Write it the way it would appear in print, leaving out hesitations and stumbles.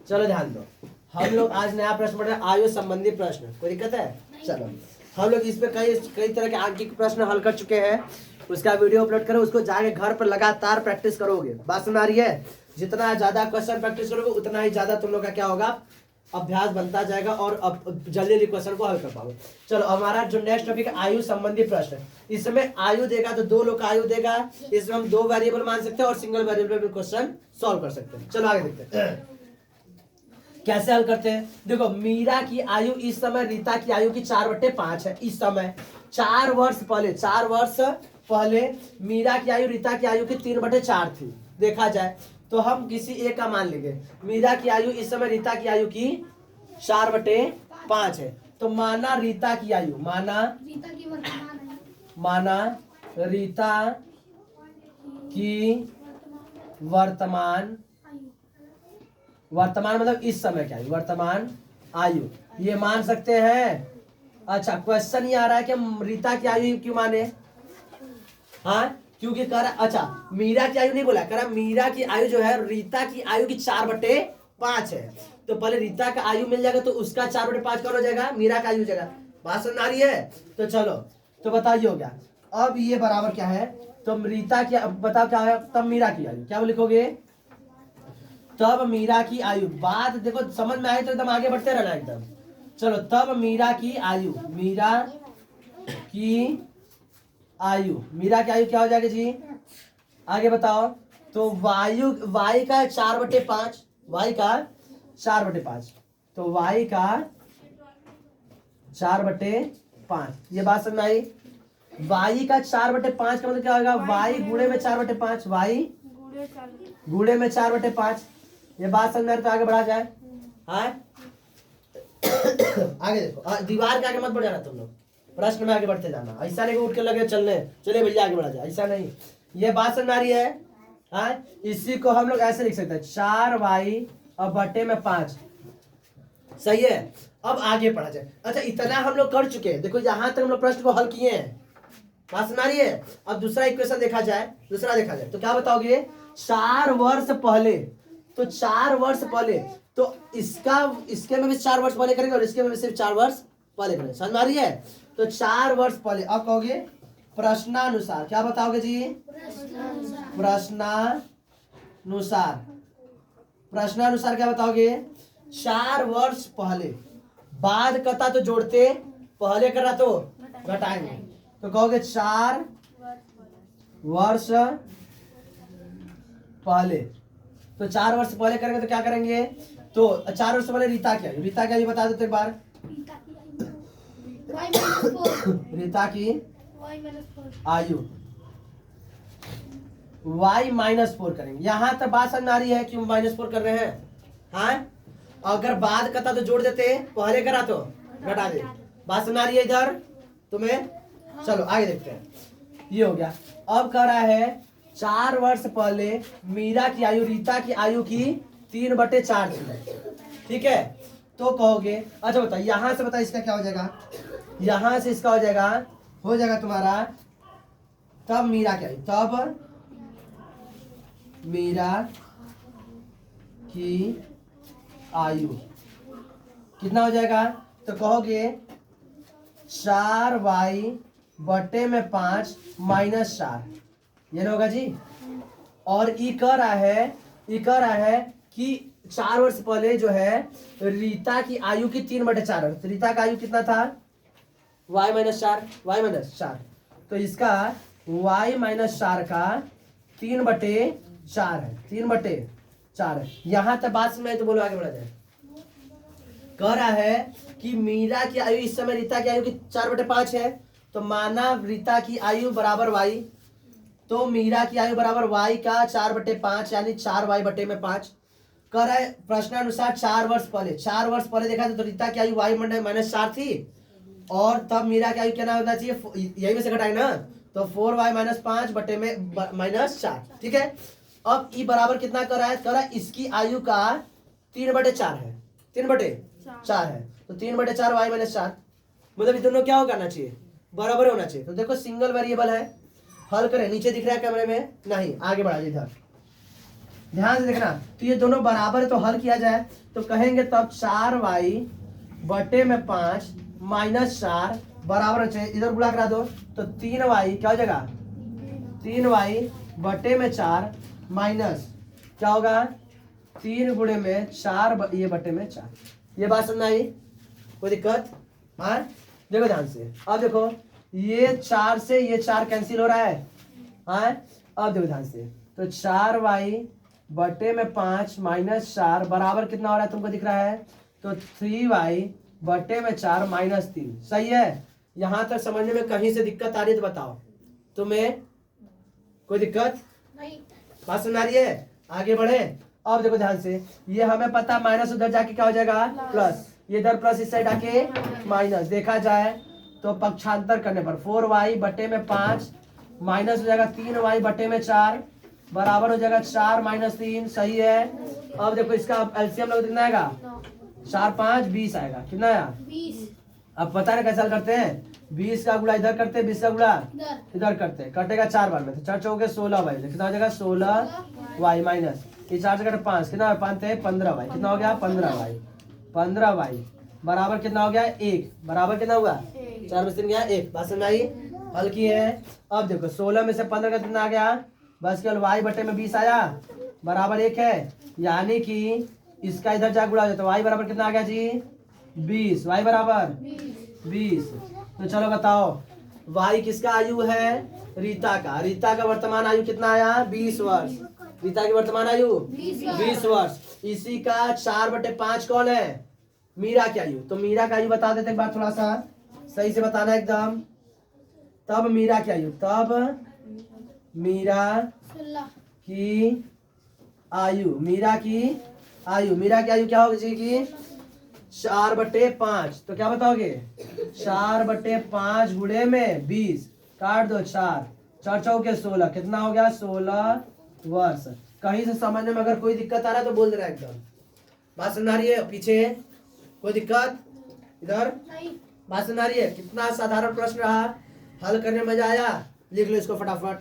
चलो ध्यान दो, हम लोग आज नया प्रश्न पढ़ रहे हैं, आयु संबंधी प्रश्न। कोई दिक्कत है? चलो, हम लोग इस पे कई कई तरह के आंकिक प्रश्न हल कर चुके हैं। उसका वीडियो अपलोड करो, उसको जाके घर पर लगातार प्रैक्टिस करोगे। बात समझ आ रही है? जितना ज्यादा क्वेश्चन प्रैक्टिस करोगे उतना ही ज्यादा तुम लोग का क्या होगा, अभ्यास बनता जाएगा और अब जल्दी जल्दी क्वेश्चन को हल कर पाओगे। चलो, हमारा जो नेक्स्ट टॉपिक है आयु संबंधी प्रश्न। इसमें आयु देगा तो 2 लोग का आयु देगा, इसमें हम 2 वेरिएबल मान सकते हैं और सिंगल वेरिएबल पे क्वेश्चन सॉल्व कर सकते हैं। चलो आगे देखते हैं कैसे हल करते हैं। देखो, मीरा की आयु इस समय रीता की आयु की 4/5 है। इस समय 4 वर्ष पहले, 4 वर्ष पहले मीरा की आयु रीता की आयु की 3/4 थी। देखा जाए तो हम किसी एक का मान लेंगे। मीरा की आयु इस समय रीता की आयु की 4/5 है। तो माना रीता की आयु, माना रीता की वर्तमान मतलब इस समय क्या है, वर्तमान आयु, ये मान सकते हैं। अच्छा, क्वेश्चन ये आ रहा है कि हम रीता की आयु क्यों माने? हाँ, क्योंकि कह रहा, अच्छा मीरा की आयु नहीं बोला, कह रहा मीरा की आयु जो है रीता की आयु की 4/5 है। तो पहले रीता का आयु मिल जाएगा तो उसका 4/5 कौन हो जाएगा, मीरा का आयु हो जाएगा। बात समझ आ रही है? तो चलो, तो बताइए हो गया। अब ये बराबर क्या है, तो रीता की, बताओ क्या है, तब मीरा की आयु क्या लिखोगे, तब मीरा की आयु। बात देखो समझ में आई तो एकदम आगे बढ़ते रहना एकदम। चलो, तब मीरा की आयु, मीरा की आयु क्या हो जाएगी जी, आगे बताओ। तो वाई का 4/5, वाई का 4/5, तो वाई का 4/5, ये बात समझ में आई। वाई का 4/5 का मतलब क्या होगा, वाई गुणे में 4/5, वाई गुणे में 4/5। ये बात समझ में आ रही तो आगे बढ़ा जाए। हाँ आगे देखो, दीवार के आगे मत बढ़ जाना तुम लोग, प्रश्न में आगे बढ़ते जाना। ऐसा नहीं उठ के लगे चलने, चले भैया आगे बढ़ा जाए, ऐसा नहीं। ये बात समझ में आ रही है? हाँ, इसी को हम लोग ऐसे लिख सकते हैं, 4y और बटे में 5। सही है? अब आगे पढ़ा जाए। अच्छा, इतना हम लोग कर चुके हैं। देखो यहां तक हम लोग प्रश्न को हल किए हैं। बात समझ आ रही है? अब दूसरा इक्वेशन देखा जाए, तो क्या बताओगे, 4 वर्ष पहले, तो 4 वर्ष पहले, तो इसके में भी 4 वर्ष पहले करेंगे और इसके में भी सिर्फ 4 वर्ष पहले करेंगे। समझ में आ रही है? तो 4 वर्ष पहले। अब कहोगे प्रश्नानुसार, क्या बताओगे जी, प्रश्नानुसार क्या बताओगे, 4 वर्ष पहले। बाद करता तो जोड़ते, पहले करा तो घटाएंगे। तो कहोगे 4 वर्ष पहले। तो 4 वर्ष पहले करेंगे तो क्या करेंगे, तो 4 वर्ष पहले रीता क्या बता देते एक बार। रीता की आयु y-4 करेंगे। यहां तक बात समझ आ रही है कि -4 कर रहे हैं? हाँ, अगर बाद करता तो जोड़ देते, पहले करा तो घटा दे। बात समझ आ रही है इधर तुम्हें? चलो आगे देखते हैं। ये हो गया। अब कह रहा है 4 वर्ष पहले मीरा की आयु रीता की आयु की 3/4 थी। ठीक है? तो कहोगे, अच्छा बताओ यहां से, बताओ इसका क्या हो जाएगा, यहां से इसका हो जाएगा तुम्हारा, तब मीरा की आयु, तब मीरा की आयु कितना हो जाएगा, तो कहोगे 4y बटे में 5 - 4, ये ना होगा जी। और ई कह रहा है कि 4 वर्ष पहले जो है रीता की आयु की 3/4 है। तो रीता का आयु कितना था, y - 4, तो इसका y - 4 का 3/4 है, 3/4 है। यहां तक बात में तो बोलो आगे बढ़ा जाए। कह रहा है कि मीरा की आयु इस समय रीता की आयु की 4/5 है। तो माना रीता की आयु बराबर y, तो मीरा की आयु बराबर y का 4/5 यानी 4y बटे में 5। कह रहा है प्रश्नानुसार 4 वर्ष पहले देखा तो रीता की आयु y - 4 थी और तब मीरा की आयु क्या होना चाहिए, यही में से घटाए ना, तो 4y - 5 बटे में -4। ठीक है? अब ई बराबर कितना कर रहा है, कह रहा है इसकी आयु का 3/4 है, 3/4 है। तो 3/4 y - 4, मतलब दोनों क्या हो करना चाहिए, बराबर होना चाहिए। तो देखो सिंगल वेरिएबल है, हल करें। नीचे दिख रहा है कैमरे में? नहीं, आगे बढ़ा इधर ध्यान से देखना, तो ये दोनों बराबर है तो हल किया जाए तो कहेंगे तब 4y बटे में 5 माइनस 4 बराबर होना चाहिए, इधर गुणा करा दो तो 3y क्या हो जाएगा, 3y बटे में 4 माइनस क्या होगा 3 गुणे में 4 ये बटे में 4। ये बात समझ आई, कोई दिक्कत? हाँ देखो ध्यान से, अब देखो ये 4 से ये 4 कैंसिल हो रहा है। हाँ अब देखो ध्यान से, तो 4y बटे में 5 माइनस 4 बराबर कितना हो रहा है तुमको दिख रहा है, तो 3y बटे में 4 माइनस 3। सही है? यहां तक समझने में कहीं से दिक्कत आ रही है तो बताओ, तुम्हें कोई दिक्कत नहीं? बात सुन आ रही है? आगे बढ़े। अब देखो ध्यान से, ये हमें पता माइनस उधर जाके क्या हो जाएगा प्लस, ये इधर प्लस इस साइड आके माइनस। देखा जाए तो पक्षांतर करने पर 4y बटे में 5 माइनस हो जाएगा 3y बटे में 4 बराबर हो जाएगा 4 माइनस 3। सही है? अब देखो इसका एलसीएम लोग कितना आएगा, 4 5 20 आएगा। कितना आया 20। अब पता है कैसे हल करते हैं, 20 का गुणा इधर करते हैं, 20 का गुणा इधर करते हैं, कटेगा 4 बार में तो 4 चौके 16y, कितना हो जाएगा 16y माइनस ये 4 से कटे 5, कितना 5 थे 15y, कितना हो गया 15y, 15y बराबर कितना हो गया 1, बराबर कितना हुआ 4 में से गया 1। बात समझ आई? हल की है। अब देखो 16 में से 15 का कितना आ गया, बस केवल y बटे में 20 आया बराबर 1 है, यानी कि इसका इधर जा गुणा हो जाए तो y बराबर कितना आ गया जी 20, y बराबर 20। तो चलो बताओ y किसका आयु है, रीता का। रीता का वर्तमान आयु कितना आया 20 वर्ष, रीता की वर्तमान आयु 20 वर्ष। इसी का 4/5 कौन है, मीरा की आयु। तो मीरा का आयु बता देते एक बार, थोड़ा सा सही से बताना एकदम। तब मीरा की आयु, तब मीरा की आयु, मीरा की आयु, मीरा की आयु क्या होगी जी की 4/5। तो क्या बताओगे 4/5 गुणे में 20 काट दो 4 4 चौके 16, कितना हो गया 16 वर्ष। कहीं से समझने में अगर कोई दिक्कत आ रहा है तो बोल दे रहा है एकदम। बात सुन रही है? पीछे कोई दिक्कत, इधर बात सुन रही है? कितना साधारण प्रश्न रहा, हल करने में मजा आया। लिख लो इसको फटाफट।